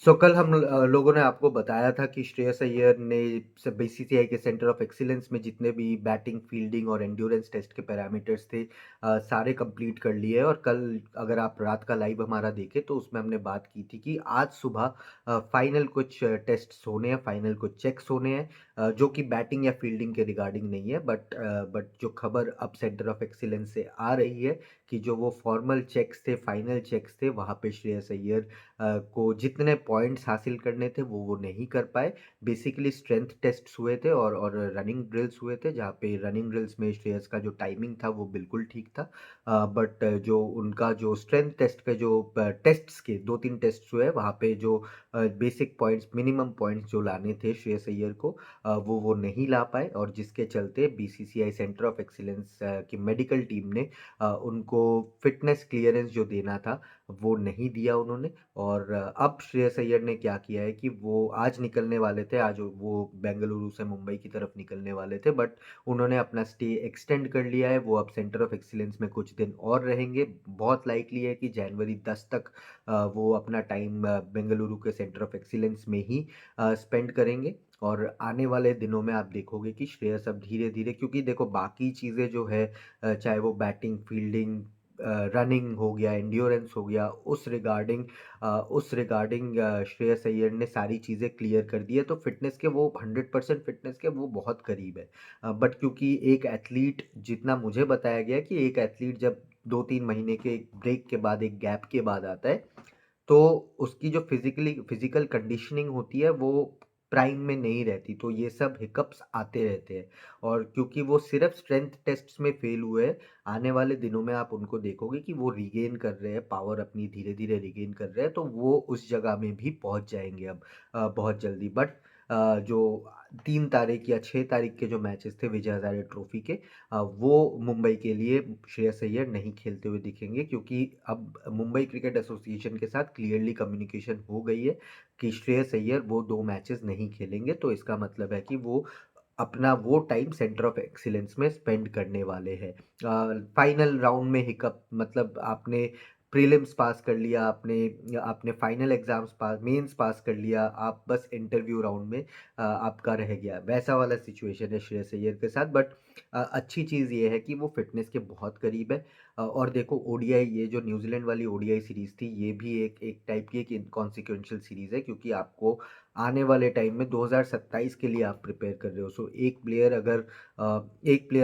कल हम लोगों ने आपको बताया था कि श्रेयस अय्यर ने सब बीसीसीआई के सेंटर ऑफ एक्सीलेंस में जितने भी बैटिंग, फील्डिंग और एंड्योरेंस टेस्ट के पैरामीटर्स थे सारे कंप्लीट कर लिए हैं। और कल अगर आप रात का लाइव हमारा देखें तो उसमें हमने बात की थी कि आज सुबह फाइनल कुछ टेस्ट्स होने हैं, फाइनल कुछ चेक्स होने हैं, जो कि बैटिंग या फील्डिंग के रिगार्डिंग नहीं है, बट जो खबर अब सेंटर ऑफ एक्सीलेंस से आ रही है कि जो वो फॉर्मल चेक्स थे, फाइनल चेक्स थे, वहाँ पे श्रेयस अय्यर को जितने पॉइंट्स हासिल करने थे वो नहीं कर पाए। बेसिकली स्ट्रेंथ टेस्ट्स हुए थे और रनिंग ड्रिल्स हुए थे, जहाँ पे रनिंग ड्रिल्स में श्रेयस का जो टाइमिंग था वो बिल्कुल ठीक था। बट जो उनका जो स्ट्रेंथ टेस्ट के जो टेस्ट्स के 2-3 टेस्ट्स हुए, वहाँ पे जो बेसिक पॉइंट्स, मिनिमम पॉइंट्स जो लाने थे श्रेयस अय्यर को, वो नहीं ला पाए, और जिसके चलते बीसीसीआई सेंटर ऑफ एक्सीलेंस की मेडिकल टीम ने उनको फिटनेस क्लियरेंस जो देना था वो नहीं दिया उन्होंने। और अब श्रेयस अय्यर ने क्या किया है कि वो आज निकलने वाले थे, आज वो बेंगलुरु से मुंबई की तरफ निकलने वाले थे, बट उन्होंने अपना स्टे एक्सटेंड कर लिया है। वो अब सेंटर ऑफ एक्सीलेंस में कुछ दिन और रहेंगे। बहुत लाइकली है कि जनवरी 10 तक वो अपना टाइम बेंगलुरु के सेंटर ऑफ एक्सीलेंस में ही स्पेंड करेंगे। और आने वाले दिनों में आप देखोगे कि श्रेयस अब धीरे-धीरे, क्योंकि देखो बाकी चीज़ें जो है चाहे वो बैटिंग, फील्डिंग, रनिंग हो गया, एंड्योरेंस हो गया, उस रिगार्डिंग श्रेयस अय्यर ने सारी चीज़ें क्लियर कर दी है, तो फिटनेस के वो 100% फिटनेस के वो बहुत करीब है। बट क्योंकि एक एथलीट, जितना मुझे बताया गया कि एक एथलीट जब 2-3 महीने के एक ब्रेक के बाद, एक गैप के बाद आता है, तो उसकी जो फिजिकल कंडीशनिंग होती है वो प्राइम में नहीं रहती, तो ये सब हिकअप्स आते रहते हैं। और क्योंकि वो सिर्फ स्ट्रेंथ टेस्ट्स में फेल हुए हैं, आने वाले दिनों में आप उनको देखोगे कि वो रिगेन कर रहे हैं, पावर अपनी धीरे धीरे रिगेन कर रहे हैं, तो वो उस जगह में भी पहुंच जाएंगे अब बहुत जल्दी। बट जो 3 तारीख या 6 तारीख के जो मैचेस थे विजय हजारे ट्रॉफी के, वो मुंबई के लिए श्रेयस अय्यर नहीं खेलते हुए दिखेंगे, क्योंकि अब मुंबई क्रिकेट एसोसिएशन के साथ क्लियरली कम्युनिकेशन हो गई है कि श्रेयस अय्यर वो 2 मैचेस नहीं खेलेंगे। तो इसका मतलब है कि वो अपना वो टाइम सेंटर ऑफ एक्सीलेंस में स्पेंड करने वाले हैं। फाइनल राउंड में हिकअप मतलब आपने प्रीलिम्स पास कर लिया, आपने आपने फाइनल एग्जाम्स पास, मेंस पास कर लिया, आप बस इंटरव्यू राउंड में आपका रह गया, वैसा वाला सिचुएशन है श्रेयस अय्यर के साथ। बट अच्छी चीज़ ये है कि वो फिटनेस के बहुत करीब है। और देखो ओडीआई, ये जो न्यूजीलैंड वाली ओडीआई सीरीज थी, ये भी एक एक टाइप की एक इनकॉन्सिक्वेंशियल सीरीज है, क्योंकि आपको आने वाले टाइम में 2027 के लिए आप प्रिपेयर कर रहे हो। सो एक प्लेयर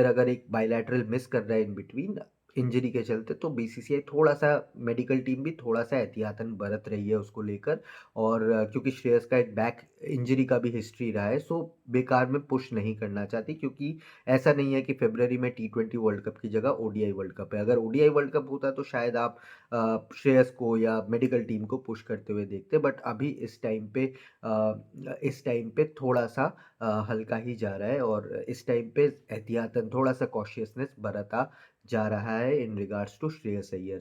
अगर एक बायलैटरल मिस कर रहा है इन बिटवीन इंजरी के चलते, तो बीसीसीआई थोड़ा सा, मेडिकल टीम भी थोड़ा सा एहतियातन बरत रही है उसको लेकर। और क्योंकि श्रेयस का एक बैक इंजरी का भी हिस्ट्री रहा है, सो बेकार में पुश नहीं करना चाहती, क्योंकि ऐसा नहीं है कि फरवरी में टी20 वर्ल्ड कप की जगह ओडीआई वर्ल्ड कप है। अगर ओडीआई वर्ल्ड कप होता तो शायद आप श्रेयस को या मेडिकल टीम को पुश करते हुए देखते, बट अभी इस टाइम पे थोड़ा सा हल्का ही जा रहा है, और इस टाइम पे एहतियातन थोड़ा सा कॉशियसनेस बरता जा रहा है in regards to Shreyas Iyer.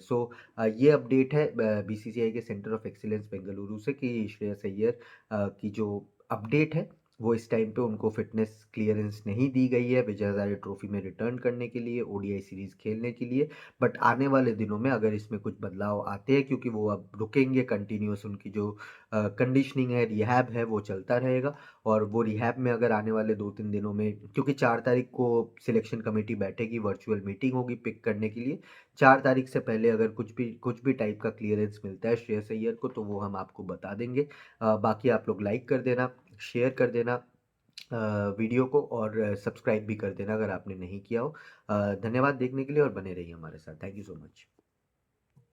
ये अपडेट है बीसीसीआई के सेंटर ऑफ एक्सीलेंस बेंगलुरु से कि श्रेयस अय्यर की जो अपडेट है, वो इस टाइम पे उनको फिटनेस क्लियरेंस नहीं दी गई है विजय हजारे ट्रॉफी में रिटर्न करने के लिए, ओडीआई सीरीज खेलने के लिए। बट आने वाले दिनों में अगर इसमें कुछ बदलाव आते हैं, क्योंकि वो अब रुकेंगे, कंटिन्यूस उनकी जो कंडीशनिंग है, रिहैब है, वो चलता रहेगा। और वो रिहैब में अगर आने वाले 2-3 दिनों में, क्योंकि 4 तारीख को सिलेक्शन कमेटी बैठेगी, वर्चुअल मीटिंग होगी पिक करने के लिए, 4 तारीख से पहले अगर कुछ भी टाइप का क्लियरेंस मिलता है श्रेयस अय्यर को, तो वो हम आपको बता देंगे। बाकी आप लोग लाइक कर देना, शेयर कर देना वीडियो को, और सब्सक्राइब भी कर देना अगर आपने नहीं किया हो। धन्यवाद देखने के लिए, और बने रहिए हमारे साथ। Thank you so much.